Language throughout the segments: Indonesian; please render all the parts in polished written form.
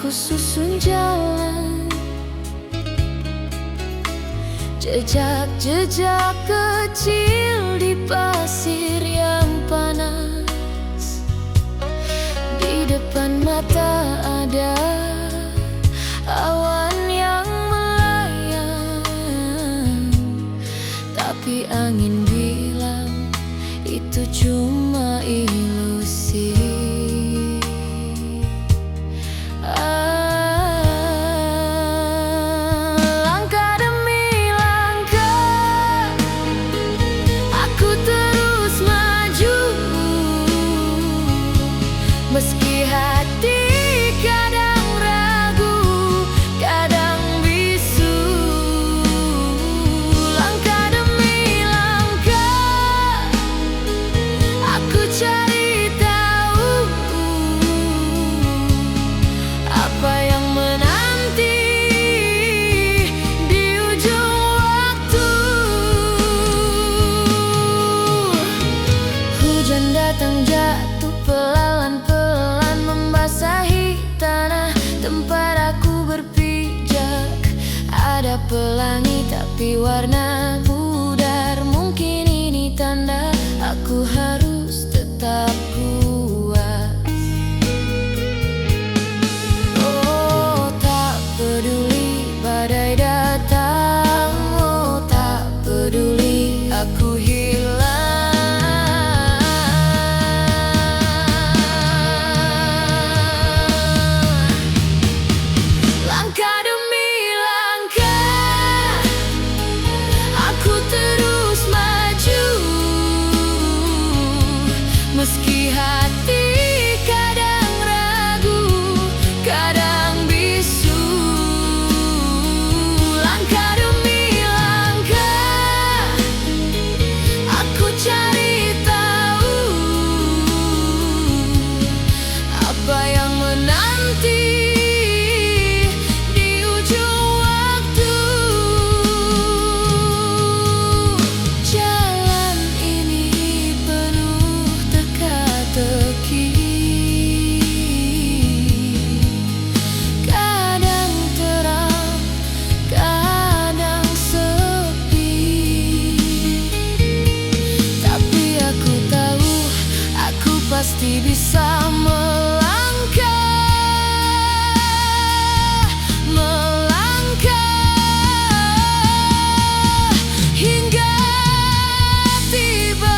Aku susun jalan, jejak-jejak kecil di pasir yang panas. Di depan mata ada awan yang melayang, tapi angin bilang itu cuma ilusi. Langkah demi langkah aku terus maju, meski hati kadang ragu, kadang bisu. Langkah demi langkah aku cari tahu apa yang menanti di ujung waktu. Hujan datang jatuh pelan-pelan membasahi tanah tempat aku berpijak. Ada pelangi tapi warna pudar. Mungkin ini tanda aku harus tetap kuat. Oh, tak peduli badai datang, oh tak peduli aku hilang. Langkah demi langkah aku terus maju, meski hati kadang ragu, kadang bisu. Langkah demi langkah aku cari tahu apa yang menanti di ujung waktu. Jalan ini penuh teka-teki, kadang terang, kadang sepi. Tapi aku tahu aku pasti bisa melangkah hingga tiba.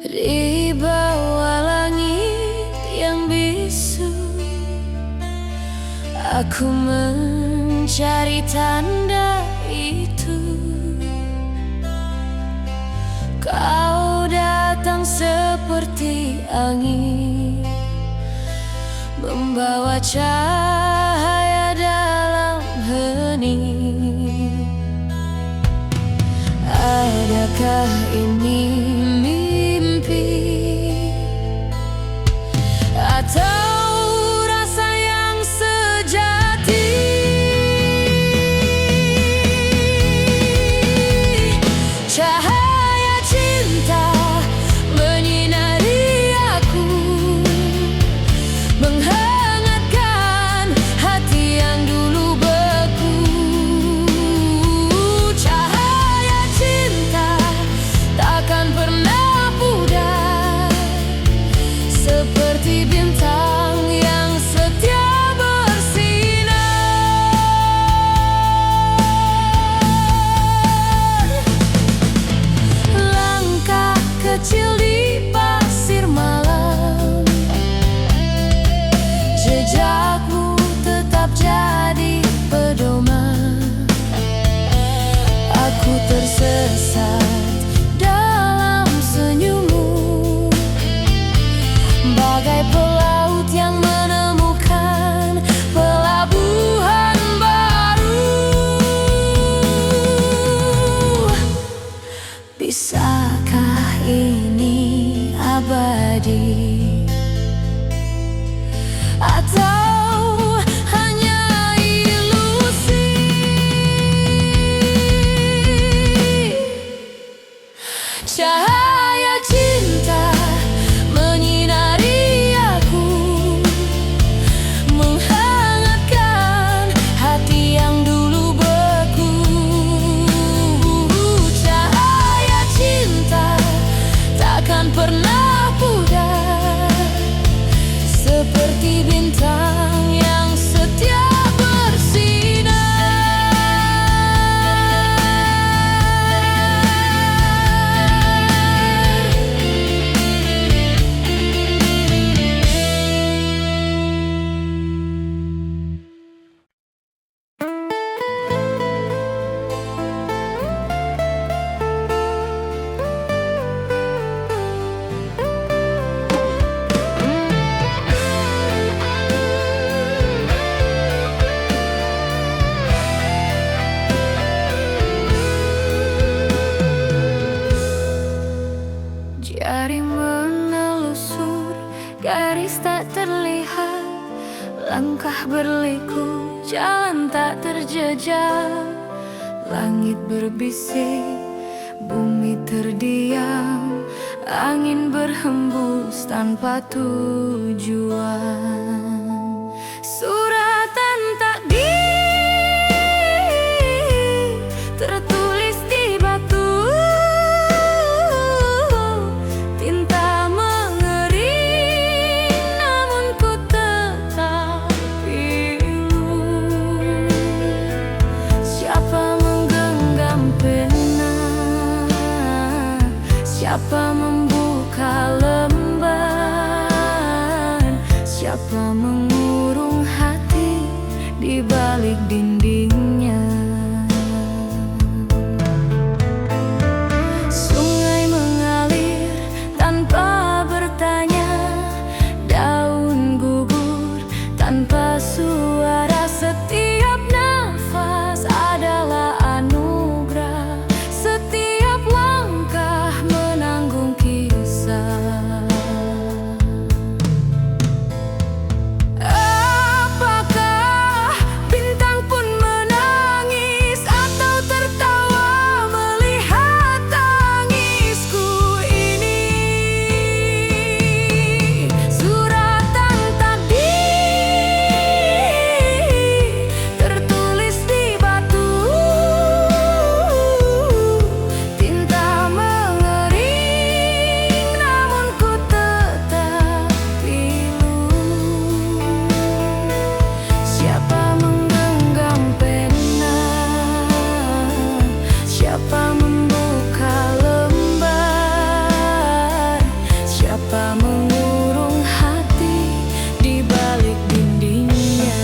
Di bawah langit yang bisu aku mencari tanda itu. Kau datang seperti angin, membawa cahaya dalam hening. Adakah ini mimpi atau rasa yang sejati? Cahaya cinta menyinari aku, menghangatkan hati yang dulu beku. Cahaya cinta takkan Langkah berliku, jalan tak terjejak. Langit berbisik, bumi terdiam. Angin berhembus tanpa tujuan. Suratan takdir tertulis di batu. Tinta mengering, namun ku tetap pilu. Siapa menggenggam pena? Siapa membuka lembar? Siapa mengurung hati di balik dindingnya? Sungai mengalir tanpa bertanya, daun gugur tanpa suara. Setiap nafas adalah anugerah, setiap langkah menanggung kisah. Apakah bintang pun menangis atau tertawa melihat tangisku ini? Suratan takdir tertulis di batu. Tinta mengering, namun ku tetap pilu. Siapa menggenggam pena? Siapa membuka lembar? Siapa mengurung hati di balik dindingnya?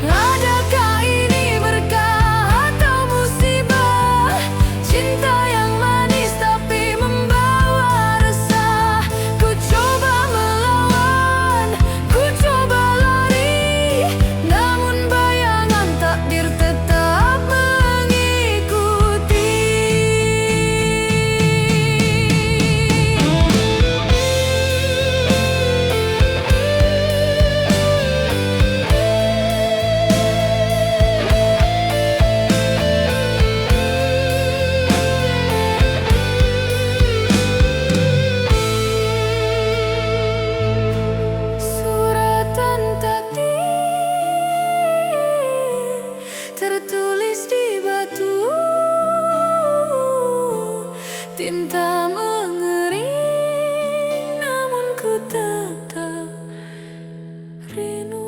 Adakah ini berkah atau musibah? Cinta yang manis tapi membawa resah. Ku coba melawan, ku coba lari, namun bayangan takdir tetap mengikuti. Suratan takdir tertulis di batu. Tinta mengering, namun ku tetap rindu.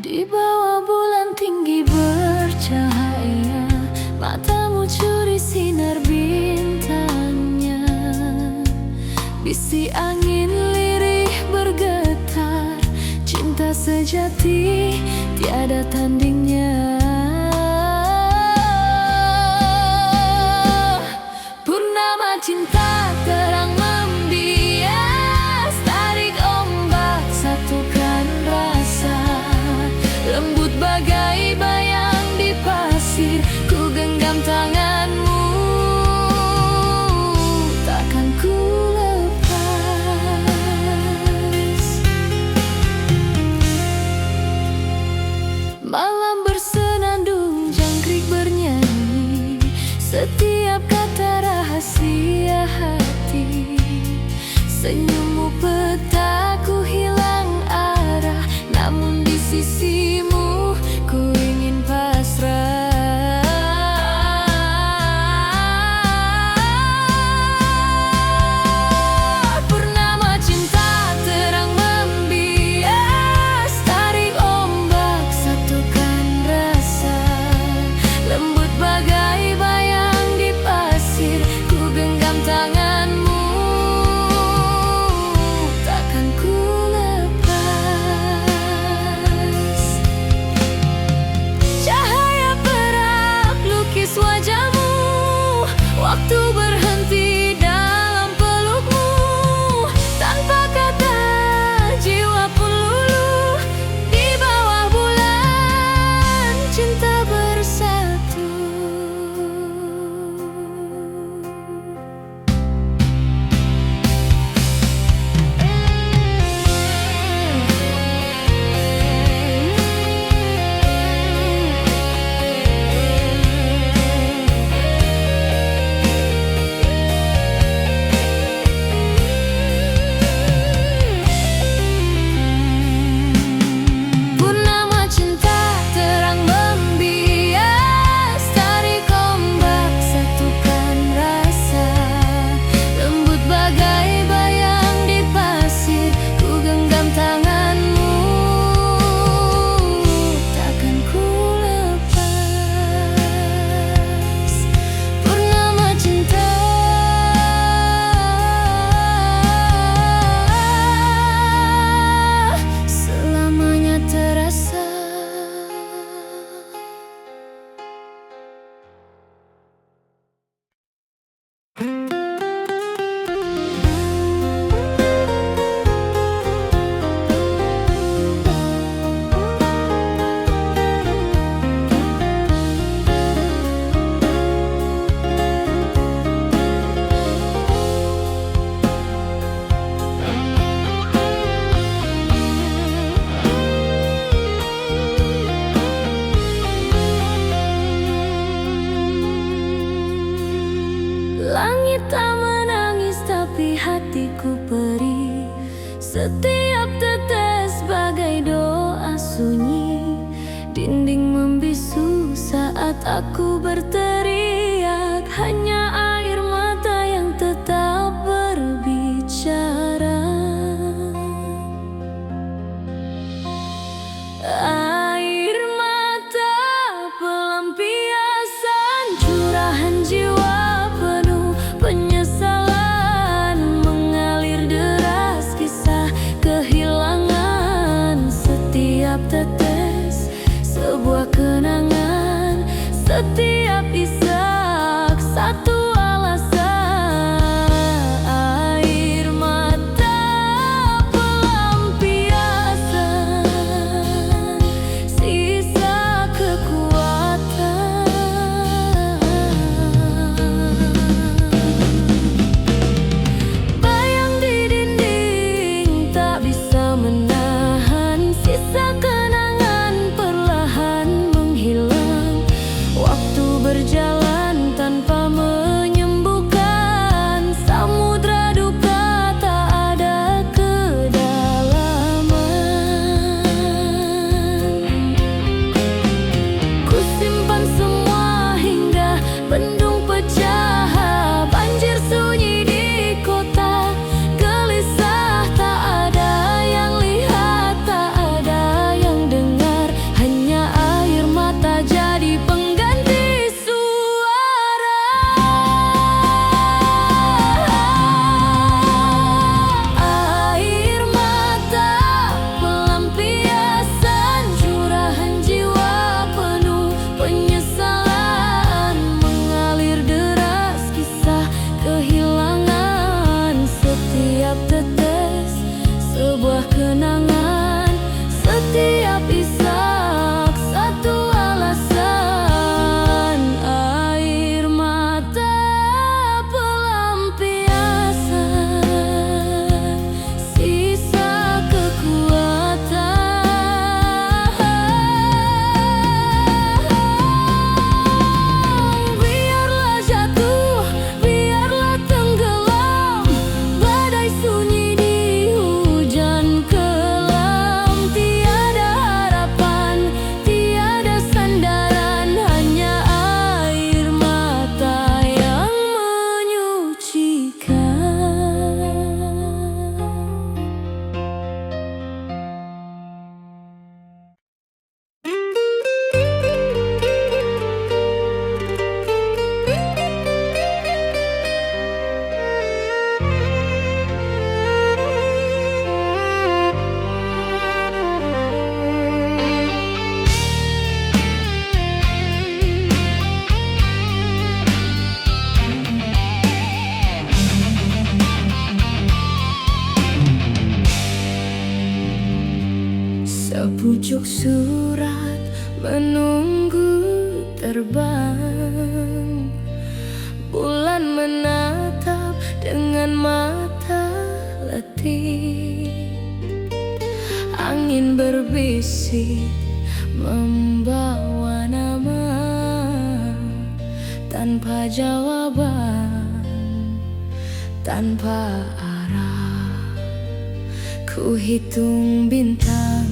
Di bawah bulan tinggi bercahaya, matamu curi sinar bintangnya. Bisi angin lirih bergetar, cinta sejati tiada tandingnya. Purnama cinta terang membias, tarik ombak satukan rasa. Lembut bagai bayang di pasir, ku genggam tanganmu, takkan ku lepas. Malam bersenandung, jangkrik bernyanyi, setiap kata rahasia hati. Senyummu petaku hilang arah, namun di sisimu ku ingin pasrah. Purnama cinta terang membias, tarik ombak satukan rasa. Lembut bagai bayang di pasir, ku genggam tanganmu, hatiku perih. Setiap tetes bagai doa sunyi, dinding membisu saat aku berteriak. Hanya air mata yang tetap berbicara. Air mata pelampiasan curahan jiwa penuh penyesalan, mengalir deras kisah kehilangan. Setiap tetes sebuah kenangan, setiap isak satu alasan. Air mata pelampiasan sisa kekuatan. Bayang di dinding tak bisa menahan, sisa kenangan perlahan menghilang. Waktu berjalan tanpa menyembuhkan, samudra duka tak ada kedalaman. Ku simpan semua hingga bendung pecah, banjir sunyi di kota gelisah. Tak ada yang lihat, tak ada yang dengar, hanya air mata jadi pengganti suara. Air mata pelampiasan curahan jiwa penuh penyesalan, mengalir deras kisah kehilangan. Setiap tetes sebuah kenangan, setiap isak satu alasan. Air mata pelampiasan sisa kekuatan. Biarlah jatuh, biarlah tenggelam, badai sunyi di hujan kelam. Tiada harapan, tiada sandaran, hanya air mata yang menyucikan. Sepucuk surat menunggu terbang, bulan menatap dengan mata letih. Angin berbisik membawa nama tanpa jawaban, tanpa arah. Ku hitung bintang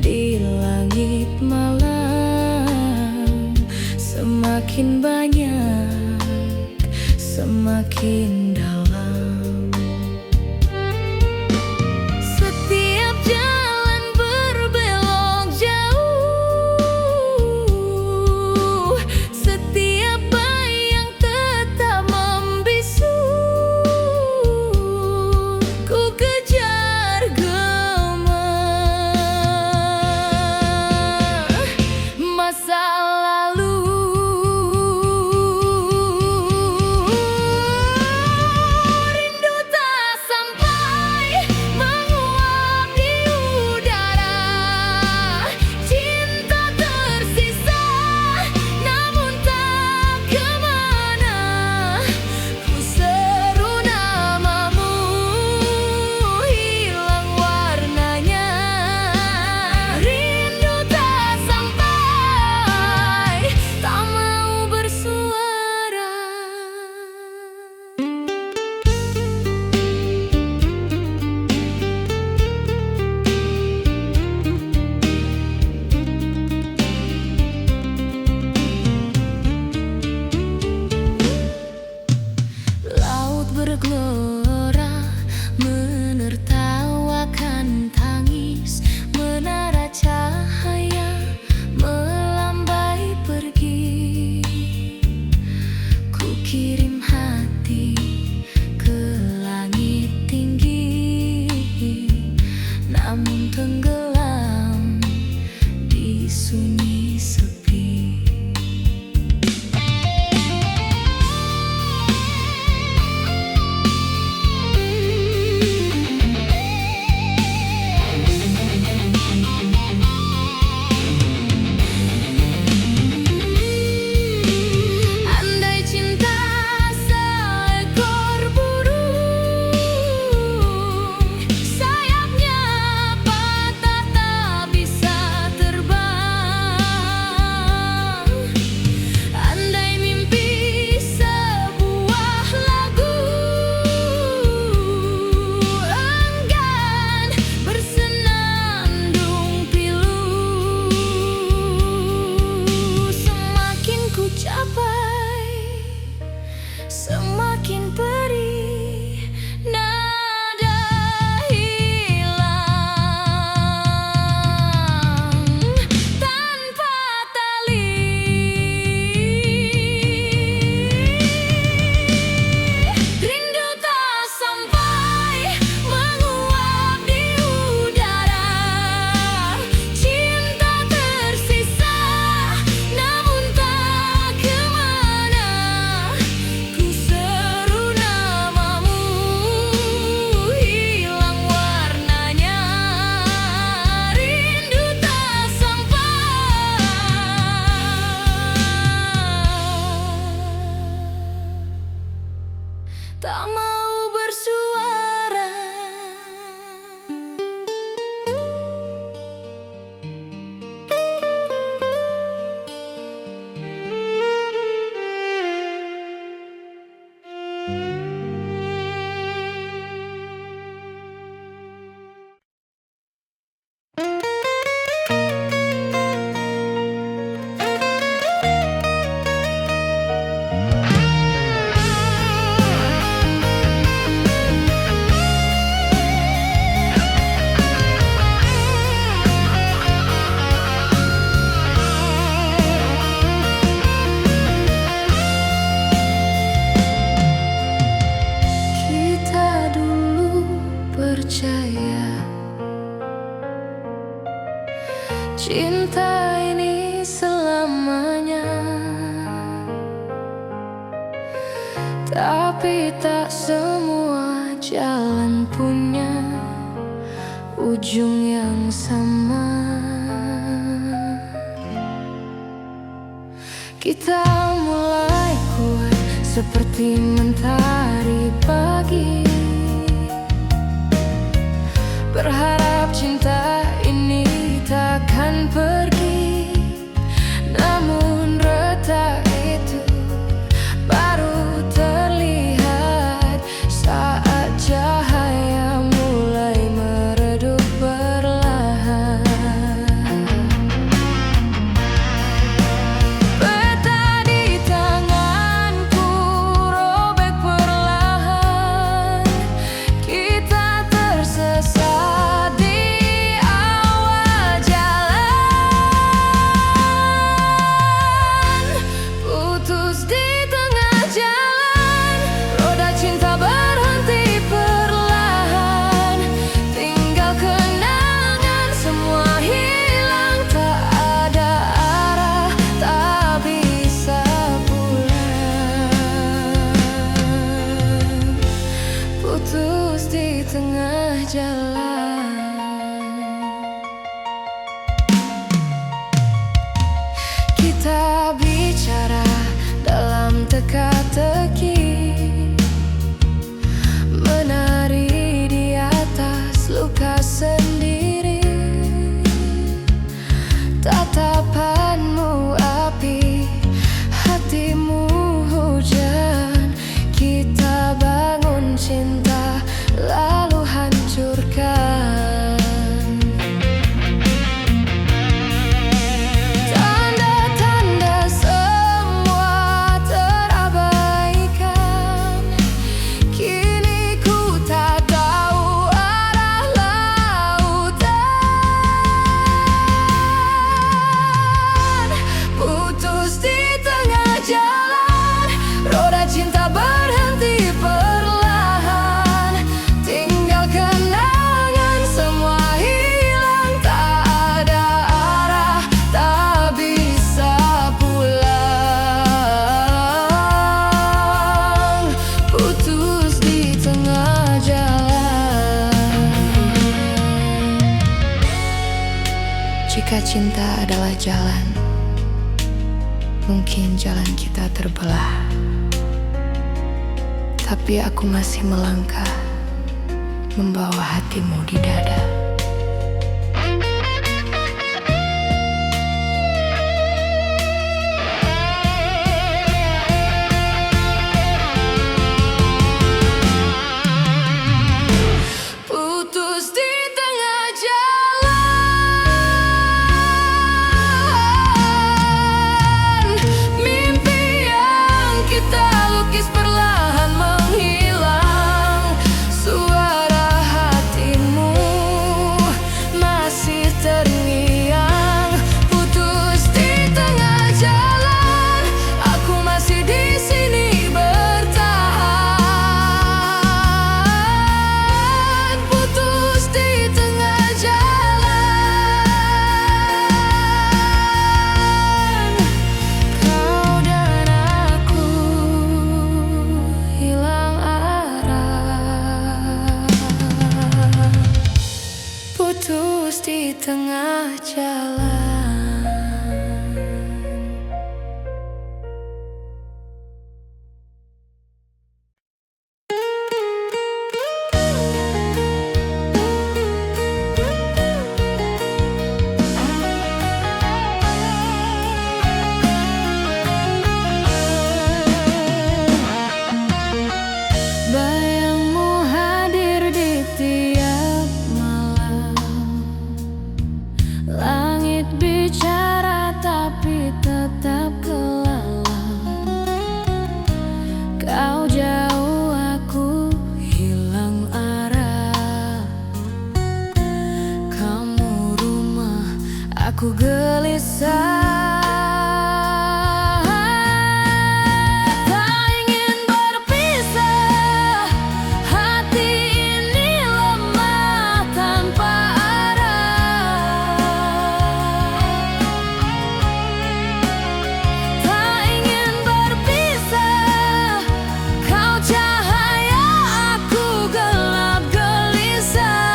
di langit malam, semakin banyak, semakin dalam. Setiap jalan berbelok jauh, setiap bayang tetap membisu. Ku kejar gema masa lalu. namun tenggelam di sunyi sepi. Andai cinta seekor burung, sayapnya patah tak bisa terbang. Andai mimpi sebuah lagu, enggan bersenandung pilu. Semakin ku capai, semakin perih nada hilang tanpa tali. Rindu tak sampai menguap di udara, cinta tersisa namun tak kemana. Ku seru namamu, hilang warnanya. Rindu tak sampai, tak mau bersuara. Kita dulu percaya cinta ini selamanya, tapi tak semua jalan punya ujung yang sama. Kita mulai kuat seperti mentari pagi, berharap cinta ini takkan pergi. Namun retak itu baru terlihat saat cahaya mulai meredup perlahan. Peta di tanganku robek perlahan, kita tersesat di awal jalan. Putus di tengah jalan, roda cinta berhenti perlahan. Tinggal kenangan, semua hilang, tak ada arah, tak bisa pulang. Putus di tengah jalan. Kita bicara dalam teka-teki, menari di atas luka sendiri. Tatapanmu api, hatimu hujan. Kita bangun cinta lalu hancurkan. Tanda-tanda semua terabaikan. Kini ku tak tahu arah lautan. Putus di tengah jalan, roda cinta berhenti perlahan. Tinggal Jika cinta adalah jalan, mungkin jalan kita terbelah. Tapi aku masih melangkah, membawa hatimu di dada. Putus di tengah jalan, mimpi yang kita lukis perlahan menghilang. Suara hatimu masih terngiang. Putus di tengah jalan, aku masih di sini bertahan. Putus di tengah jalan, kau dan aku hilang arah. Putus di tengah jalan. Bayangmu hadir di tiap malam. Langit bicara tapi tetap kelam. Kau jauh, aku hilang arah. Kamu rumah, aku gelisah. Tak ingin berpisah, hati ini lemah tanpa arah. Tak ingin berpisah, kau cahaya, aku gelap gelisah.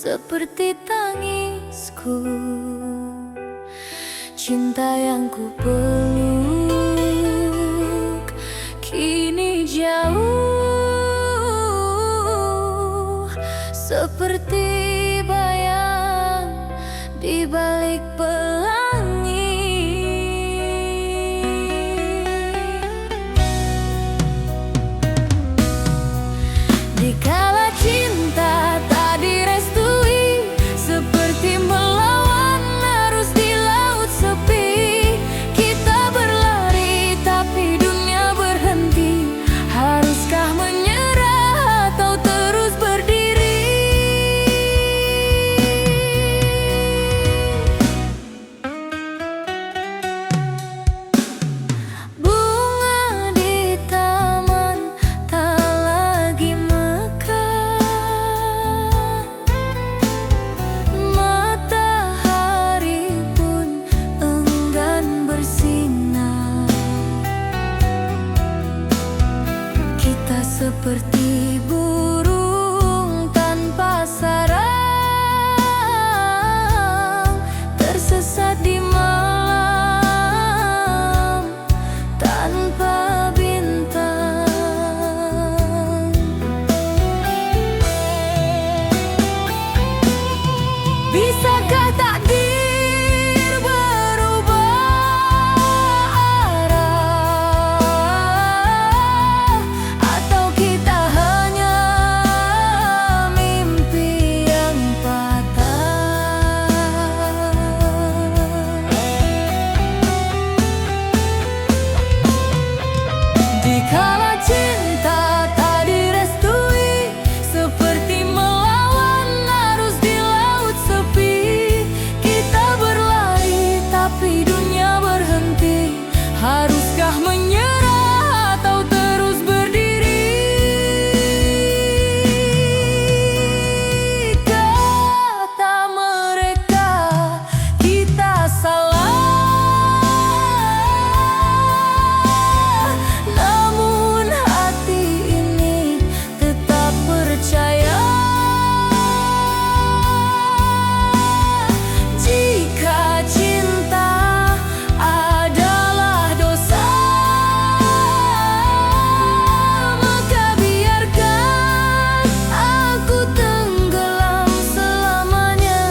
seperti tangisku. Cinta yang ku peluk kini jauh, seperti bayang di balik pelangi. Dikala cinta tak direstui, seperti melawan arus di laut sepi. Kita berlari tapi dunia berhenti. Haruskah menyerah atau terus berdiri? Bunga di taman tak lagi mekar, matahari pun enggan bersinar. Kita seperti burung tanpa sarang, tersesat di malam tanpa bintang. Bisakah takdir berubah arah, atau kita hanya mimpi yang patah? Dikala cinta tak direstui, seperti melawan arus di laut sepi. Kita berlari tapi dunia berhenti. Haruskah menyerah atau terus berdiri? Kata mereka kita salah, namun hati ini tetap percaya. Jika cinta adalah dosa, maka biarkan aku tenggelam selamanya.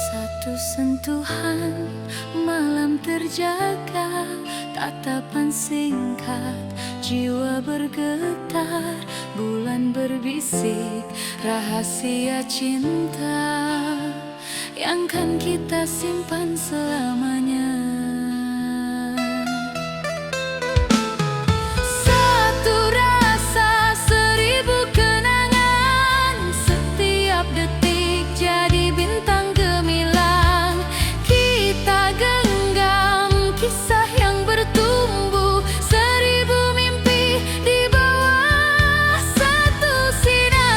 Satu sentuhan malam terjaga, tatapan singkat jiwa bergetar. Bulan berbisik rahasia cinta yang kan kita simpan selamanya. Satu rasa, seribu kenangan, setiap detik jadi bintang gemilang. Kita genggam kisah yang bertumbuh, seribu mimpi di bawah satu sinar.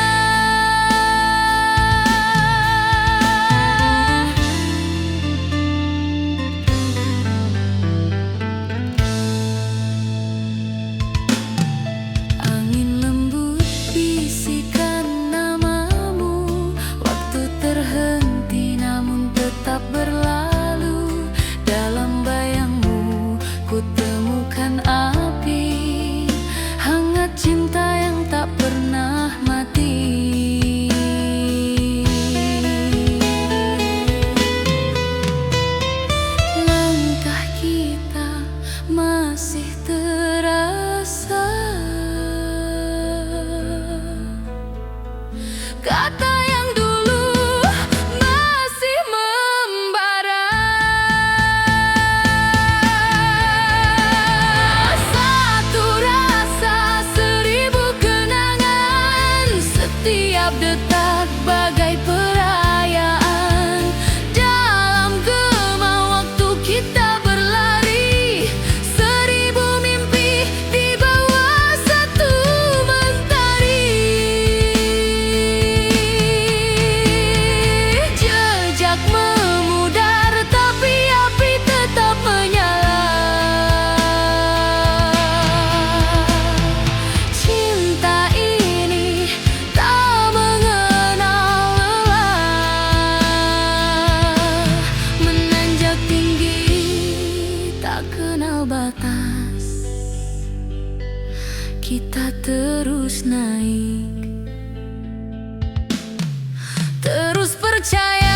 kenal batas, kita terus naik, terus percaya.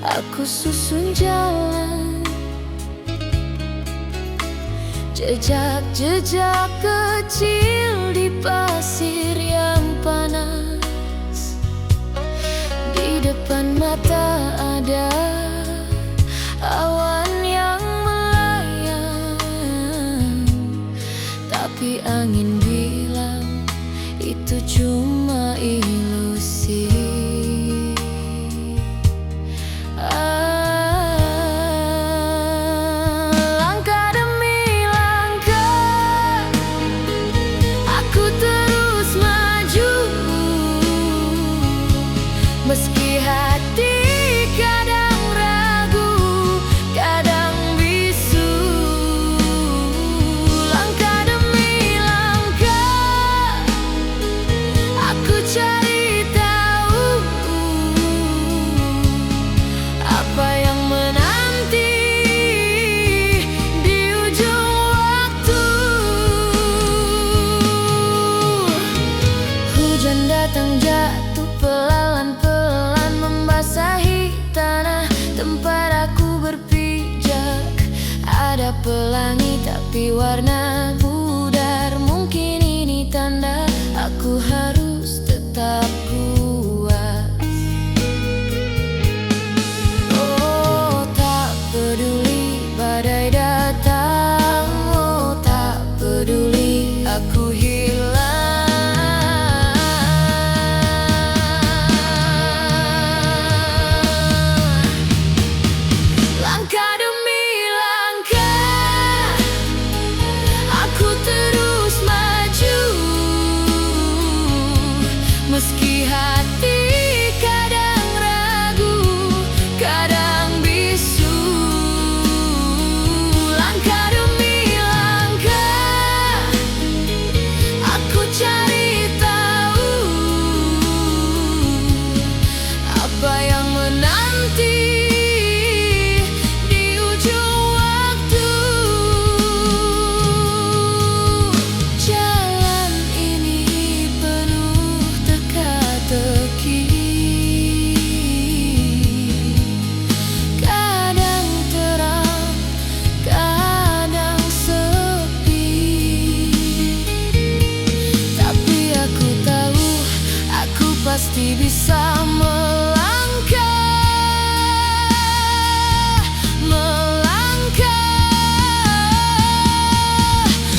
Aku susun jalan, jejak-jejak kecil di pasir yang panas. Di depan mata ada awan yang melayang, tapi angin bilang itu cuma ilusi. Meski hati kadang ragu, kadang bisu, langkah demi langkah aku cari tahu apa yang menanti di ujung waktu. Hujan datang jatuh pelan-pelan membasahi tanah tempat aku berpijak. Ada pelangi tapi warna pudar. Mungkin ini tanda aku harus tetap kuat. Oh, tak peduli badai datang, oh tak peduli aku hilang. Meski hati kadang ragu, kadang bisu, langkah demi langkah aku cari tahu apa yang menanti di ujung waktu. Jalan ini penuh teka-teki, kadang terang, kadang sepi, tapi aku tahu aku pasti bisa melangkah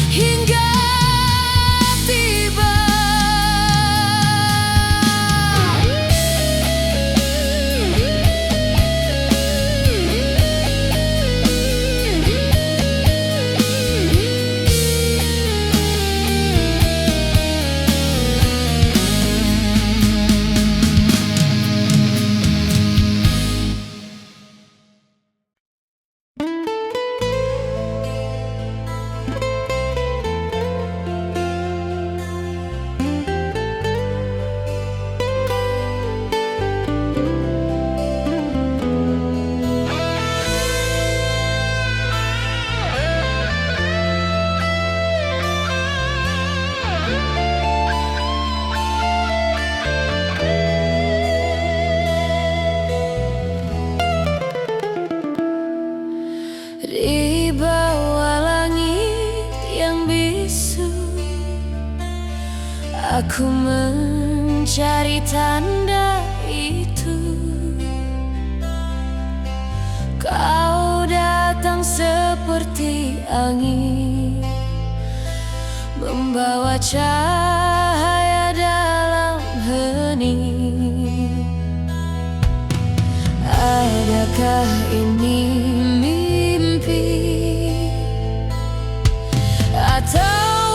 hingga tiba. Di bawah langit yang bisu, aku mencari tanda itu. Kau datang seperti angin membawa cahaya dalam hening. Adakah ini mimpi atau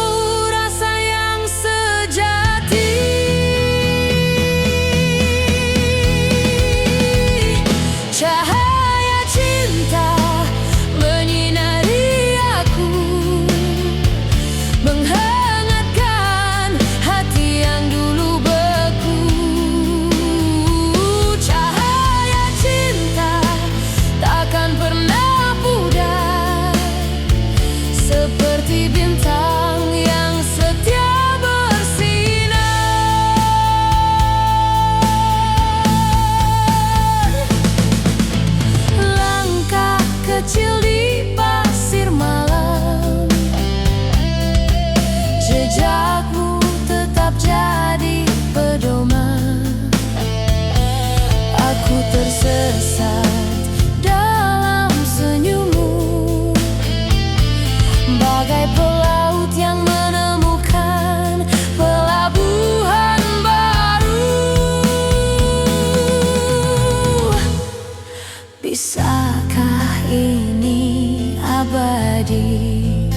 rasa yang sejati? Cahaya cinta menyinari aku, menghangatkan hati yang dulu beku. Cahaya cinta takkan pernah pudar, seperti bintang yang setia bersinar. Langkah kecil di pasir malam, jejakmu tetap jadi pedoman. Aku tersesat dalam senyummu, bagai pelaut yang menemukan pelabuhan baru. Bisakah ini abadi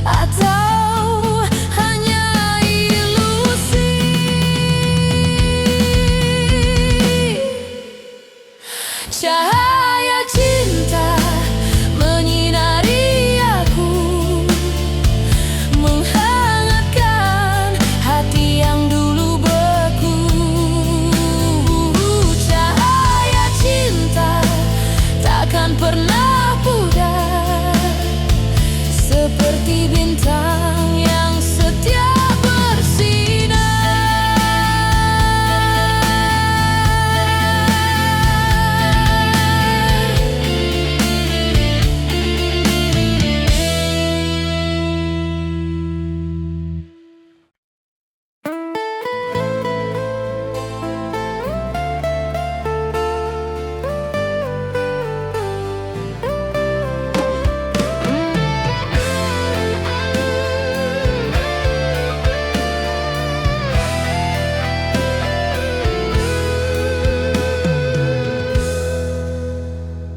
atau hanya ilusi? Cahaya cinta menyinari aku, menghangatkan hati yang dulu beku. Cahaya cinta takkan pernah pudar, seperti bintang yang setia bersinar.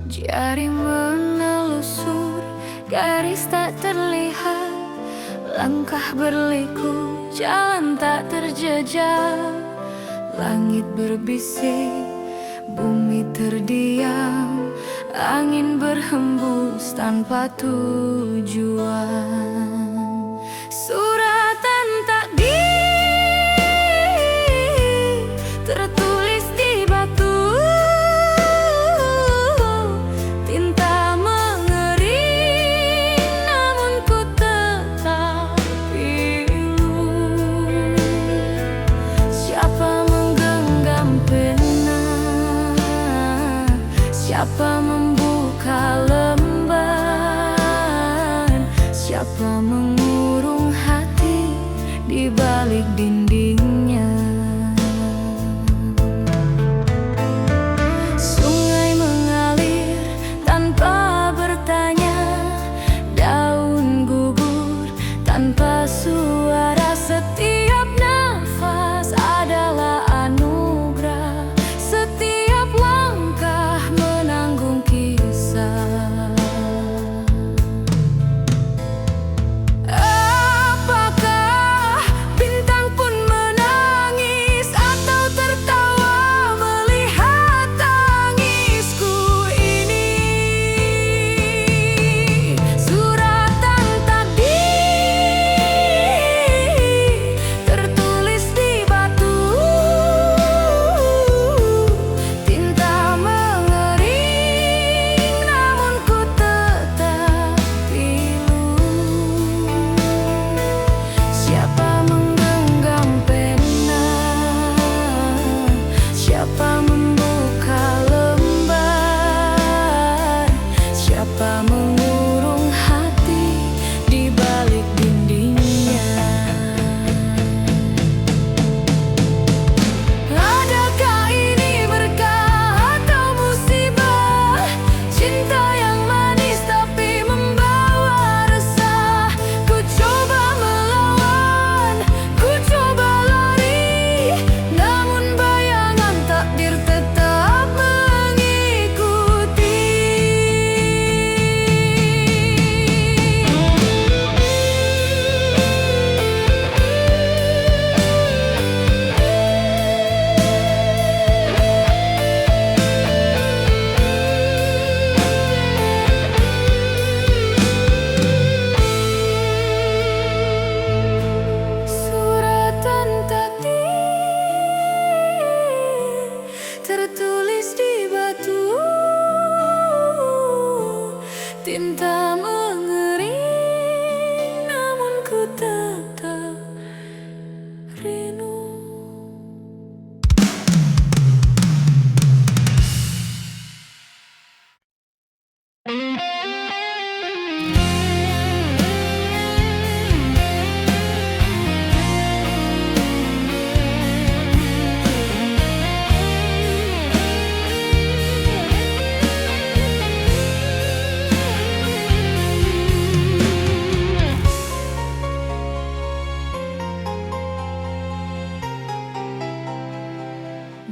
Jari menelusur, garis tak terlihat, langkah berliku, jalan tak terjejak. Langit berbisik, bumi terdiam, angin berhembus tanpa tujuan. Suratan takdir tertulis di batu, tinta mengering namun ku tetap pilu. Siapa menggenggam pena, siapa membuka lembar, siapa mengurung hati di balik dindingnya. Sungai mengalir tanpa bertanya, daun gugur tanpa suara. Setiap nafas adalah anugerah, setiap langkah menanggung kisah. Apakah bintang pun menangis atau tertawa melihat tangisku ini? Suratan takdir tertulis di batu, tinta mengering namun ku tetap pilu. Siapa menggenggam pena, siapa membuka lembar, siapa mengurung hati di balik dindingnya. Adakah ini berkah atau musibah? Cinta yang manis tapi membawa resah. Ku Tinta mengering, namun ku tetap rindu.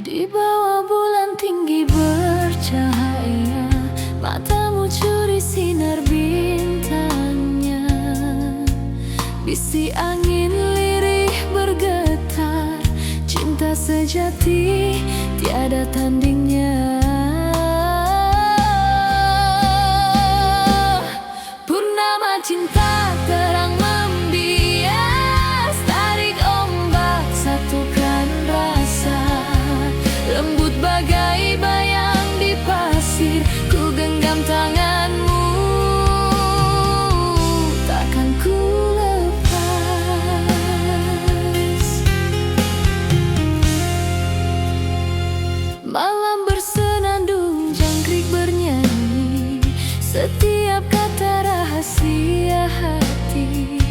Di bawah bulan tinggi bercahaya, matamu curi sinar bintangnya. Bisi angin lirih bergetar, cinta sejati tiada tandingnya. Purnama cinta terang membias, tarik ombak satukan rasa. Lembut bagai bayang di pasir, ku genggam tanganmu, takkan ku lepas. Malam bersenandung, jangkrik bernyanyi, setiap kata rahasia hati.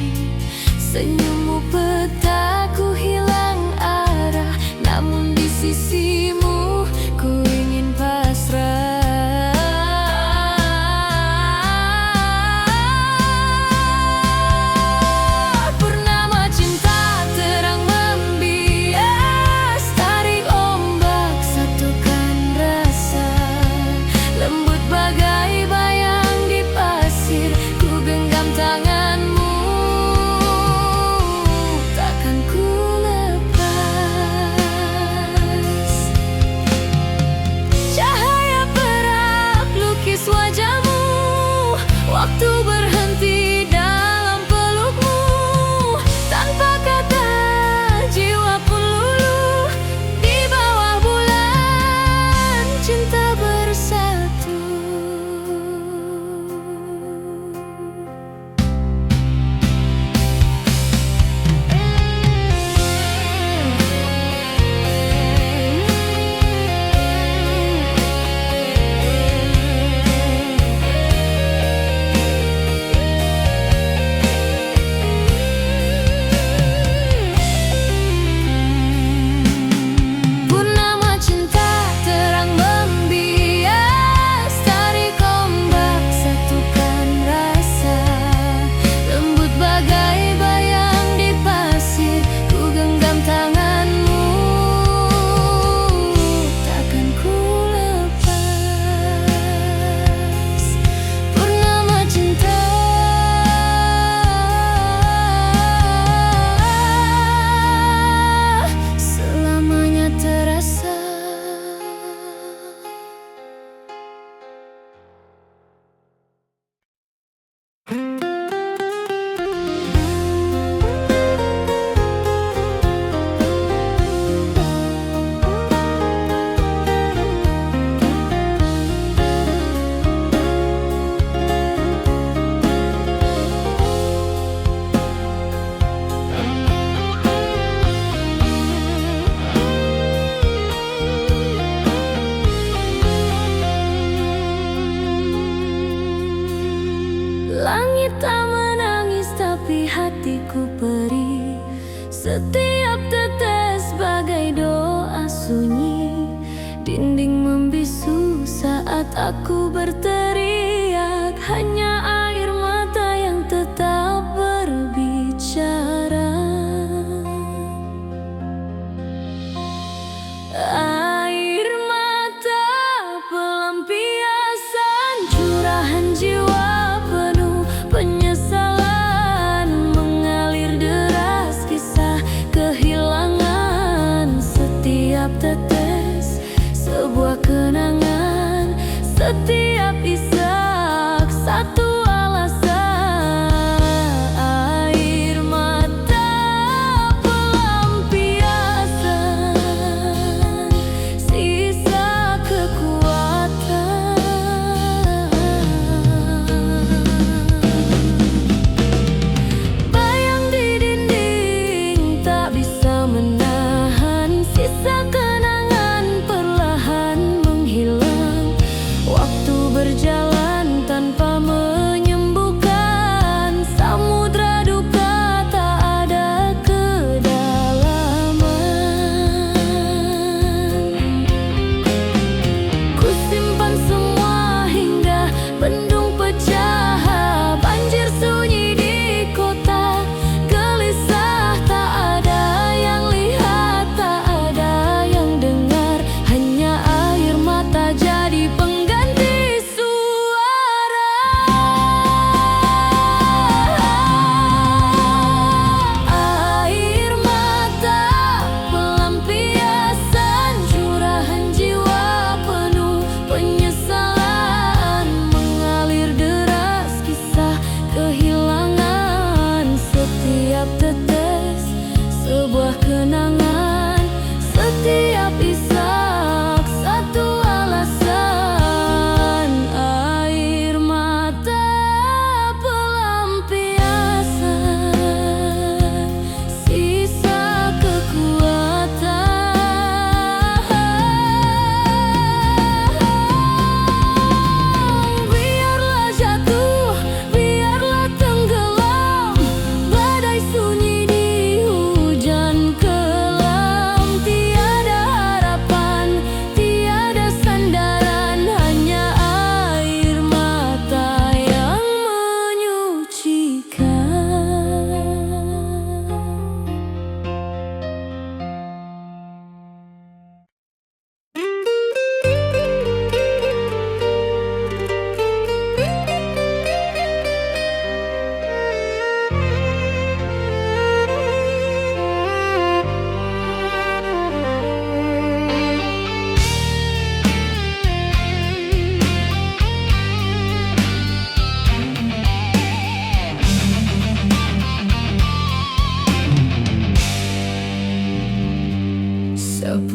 Senyummu petaku hilang arah, namun di sisimu ku ingin pasrah. Purnama cinta terang membias, tarik ombak satukan rasa. Lembut bagai bayang di pasir, ku genggam tanganmu, takkan ku lepas. Cahaya perak lukis wajahmu, waktu berhenti dalam pelukmu. Tanpa kata jiwa pun luluh, di bawah bulan cinta bersatu. Purnama cinta terang membias, tarik ombak satukan rasa. Lembut bagai bayang di pasir, ku genggam tanganmu, takkan ku lepas. Purnama cinta selamanya terasa. Langit tak menangis tapi hatiku perih, setiap tetes bagai doa sunyi. Dinding membisu saat aku berteriak, hanya air mata yang tetap berbicara. Air mata pelampiasan curahan jiwa penuh penyesalan, mengalir deras kisah kehilangan. Setiap tetes sebuah kenangan, setiap isi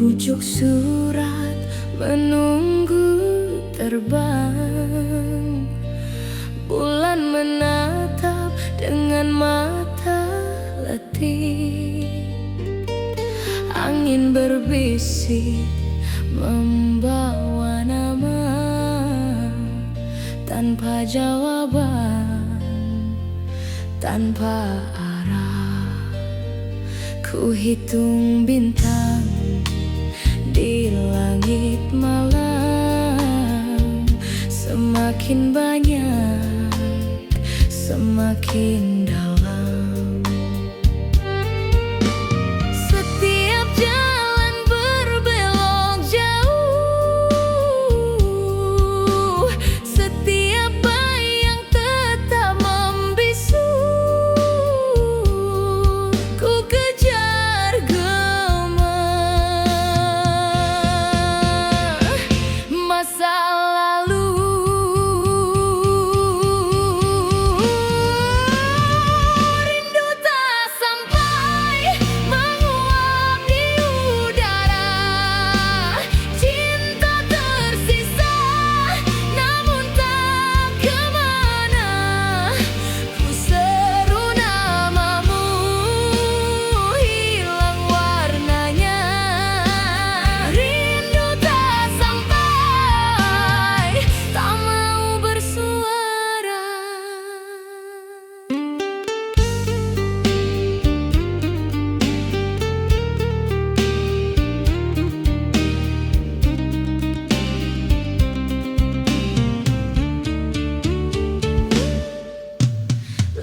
pucuk surat menunggu terbang. Bulan menatap dengan mata letih. Angin berbisik membawa nama tanpa jawaban, tanpa arah. Ku hitung bintang di langit malam, semakin banyak, semakin dalam. Setiap jalan berbelok jauh, setiap bayang tetap membisu. Ku kejar gema masa lalu. Rindu tak sampai menguap di udara. Cinta tersisa namun tak kemana. Ku seru namamu, hilang warnanya. Rindu tak sampai, tak mau bersuara.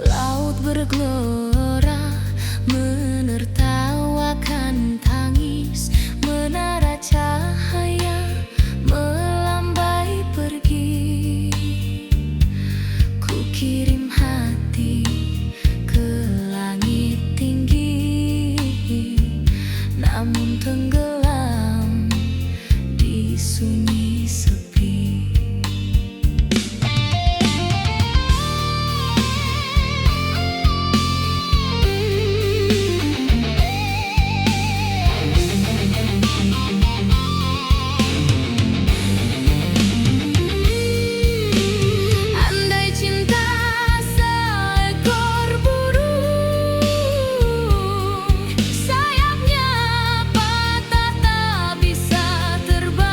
Laut bergelora menertawakan tangis. Menara cahaya melambai pergi. Ku kirim hati ke langit tinggi, namun tenggelam di sunyi sepi. Andai cinta seekor burung, sayapnya patah tak bisa terbang.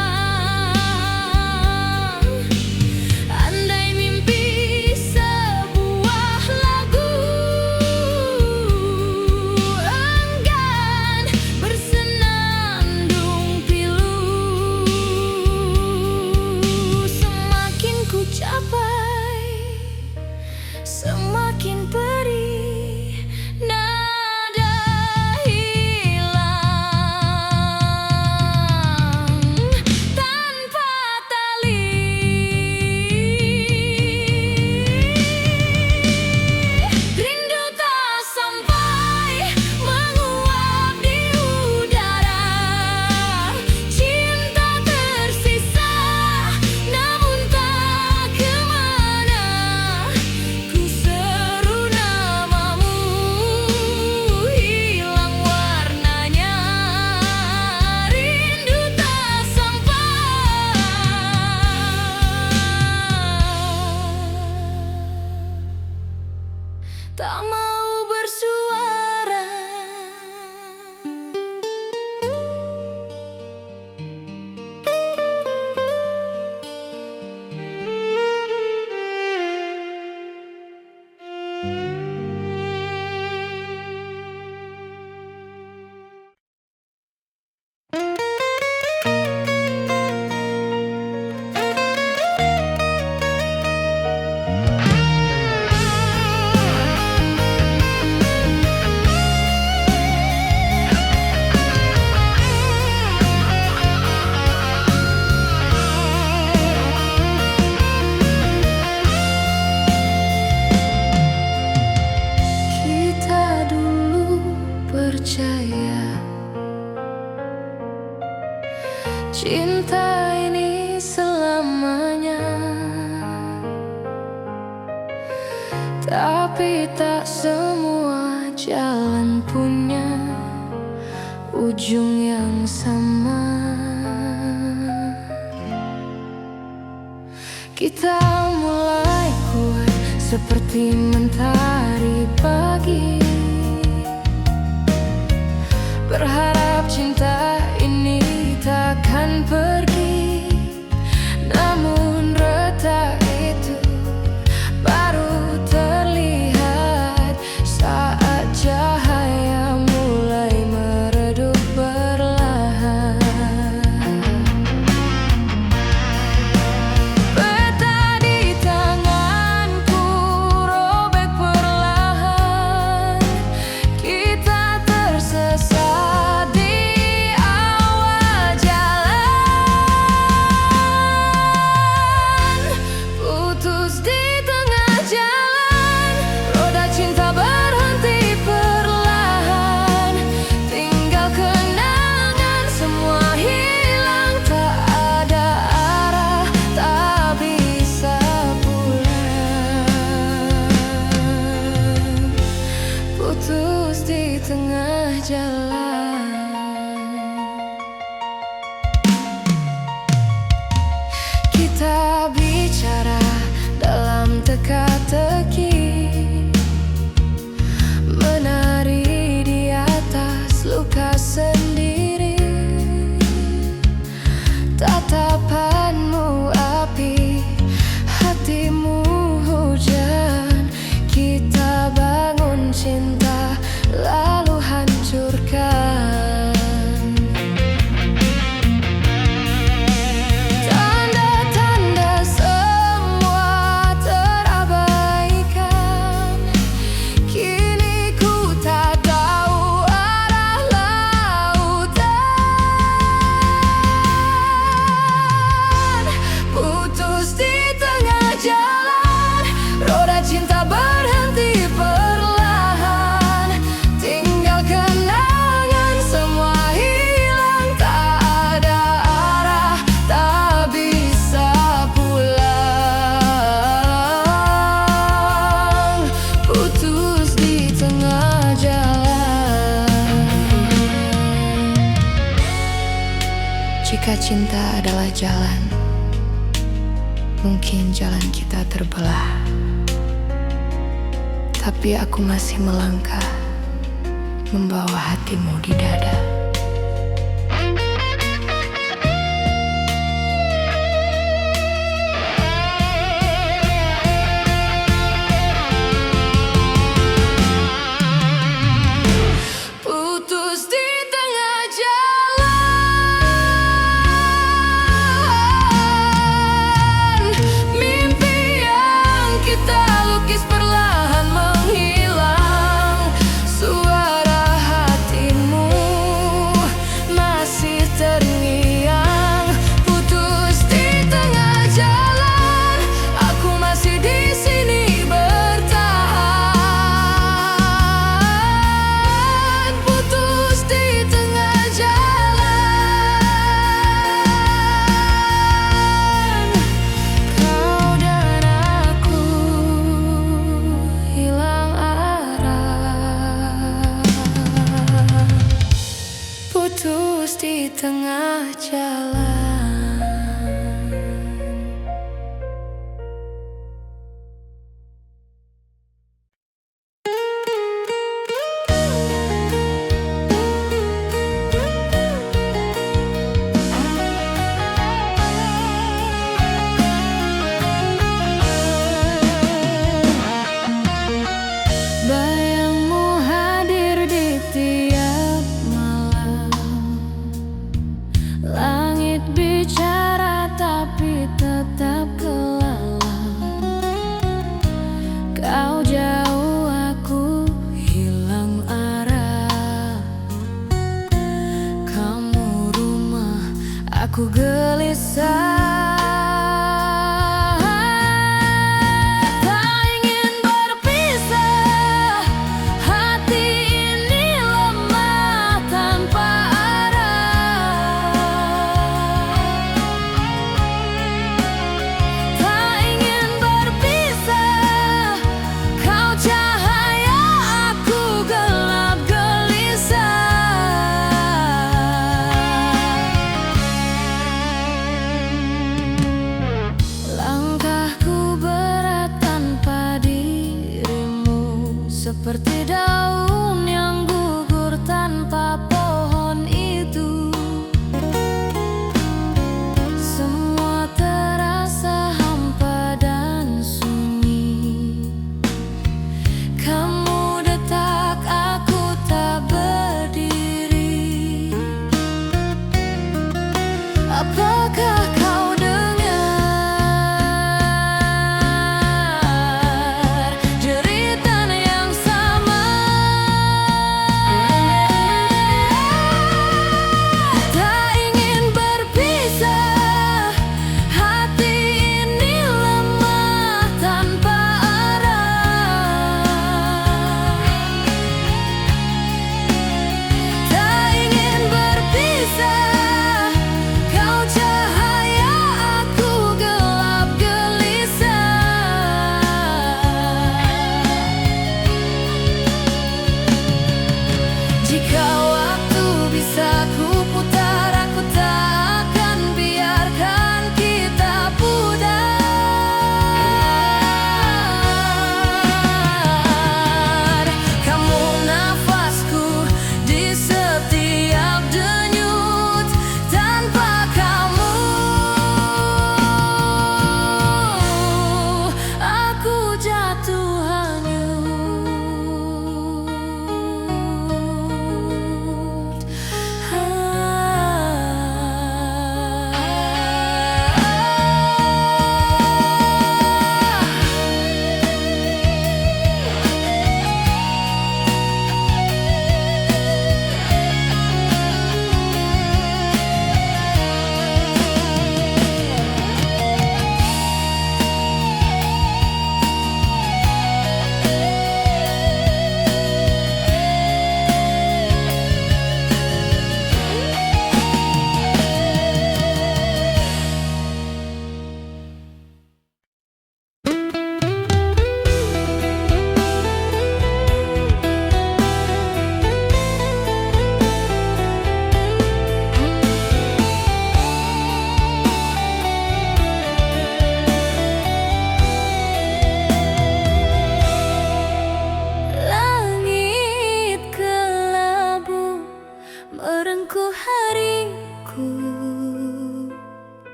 Andai mimpi sebuah lagu, enggan bersenandung pilu. Semakin ku capai, semakin perih nada hilang tanpa tali. Rindu tak sampai menguap di udara. Cinta tersisa namun tak kemana. Ku seru namamu, hilang warnanya. Rindu tak sampai, tak mau bersuara. Kita dulu percaya cinta ini selamanya, tapi tak semua jalan punya ujung yang sama. mulai kuat seperti mentari pagi. Berharap cinta ini takkan pergi, namun retak itu baru terlihat saat cahaya mulai meredup perlahan. Peta di tanganku robek perlahan, kita tersesat di awal jalan. Putus di tengah jalan, roda cinta berhenti perlahan. Tinggal kenangan, semua hilang, tak ada arah, tak bisa pulang. Putus di tengah jalan. Kita bicara dalam teka-teki, menari di atas luka sendiri. Tatapanmu api, hatimu hujan. Kita bangun cinta lalu hancurkan. Tanda-tanda semua terabaikan. Kini ku tak tahu arah lautan. Putus di tengah jalan, roda cinta berhenti perlahan. Tinggal kenangan, semua hilang, tak ada arah, tak bisa pulang. Putus di tengah jalan. Jika cinta adalah jalan, mungkin jalan kita terbelah. Tapi aku masih melangkah, membawa hatimu di dada. Putus di tengah jalan, mimpi yang kita lukis perlahan menghilang. Suara hatimu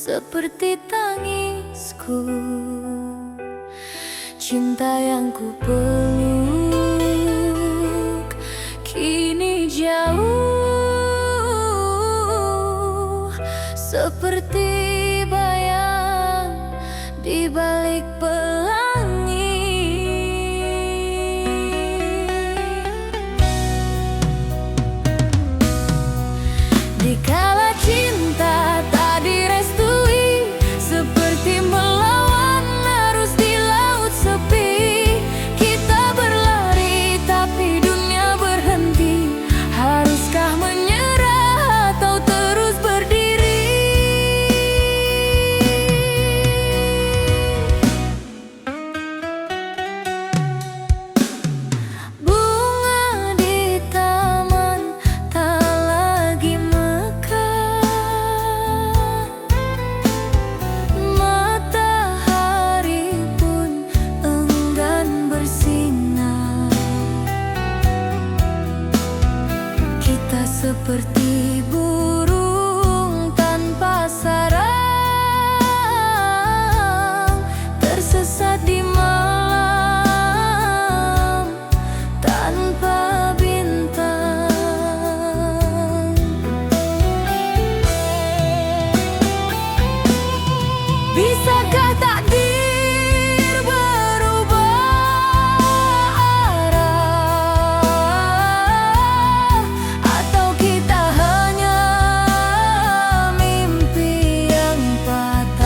seperti tangisku. Cinta yang ku peluk kini jauh, seperti bayang di balik pelangi. Dikala cinta tak direstui, seperti melawan arus di laut sepi. Kita berlari tapi dunia berhenti. Haruskah menyerah atau terus berdiri? Bunga di taman tak lagi mekar, matahari pun enggan bersinar. Kita seperti burung tanpa sarang, tersesat di malam tanpa bintang. Bisakah takdir berubah arah, atau kita hanya mimpi yang patah?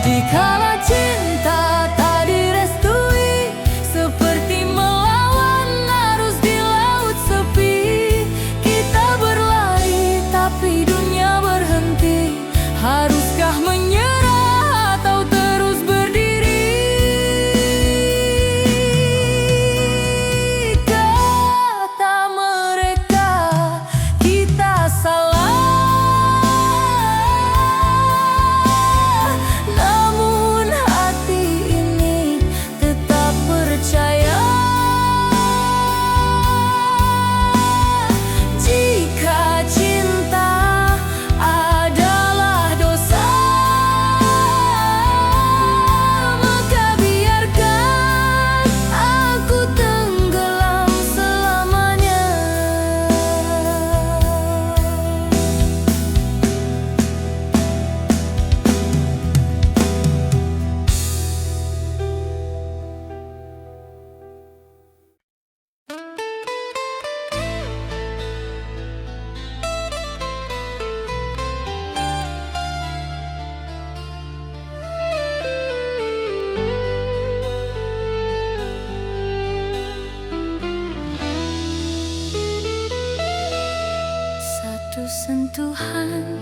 Dikala cinta tak direstui, seperti melawan arus di laut sepi. Kita berlari tapi dunia berhenti. Haruskah menyerah atau terus berdiri? Kata mereka kita salah, namun hati ini tetap percaya. Jika cinta adalah dosa, maka biarkan aku tenggelam selamanya. Satu sentuhan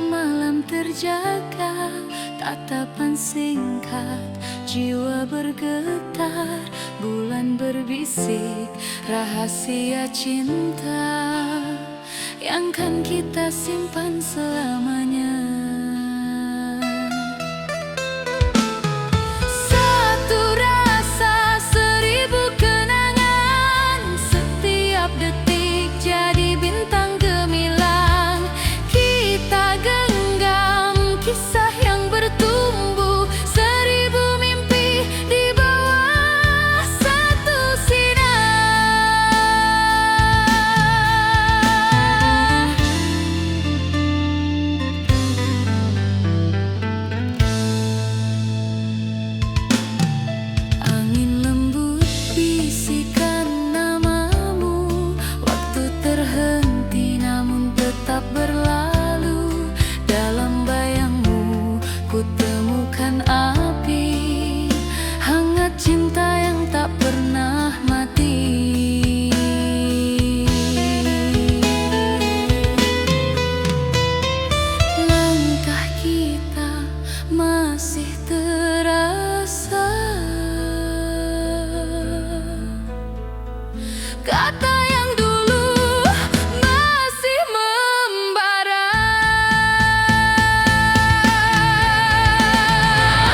malam terjaga, tatapan singkat jiwa bergetar. Bulan berbisik rahasia cinta yang kan kita simpan selamanya. Satu rasa, seribu kenangan, setiap detik jadi bintang gemilang. Kita genggam kisah yang bertumbuh, seribu mimpi di bawah satu sinar. Angin lembut bisikan namamu, waktu terhenti namun tetap berlalu. Dalam bayangmu ku temukan api, hangat cinta yang tak pernah mati. Langkah kita masih terasa, kata yang dulu masih membara.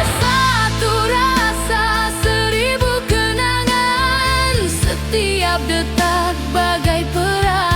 Satu rasa, seribu kenangan, setiap Setiap detak bagai perang.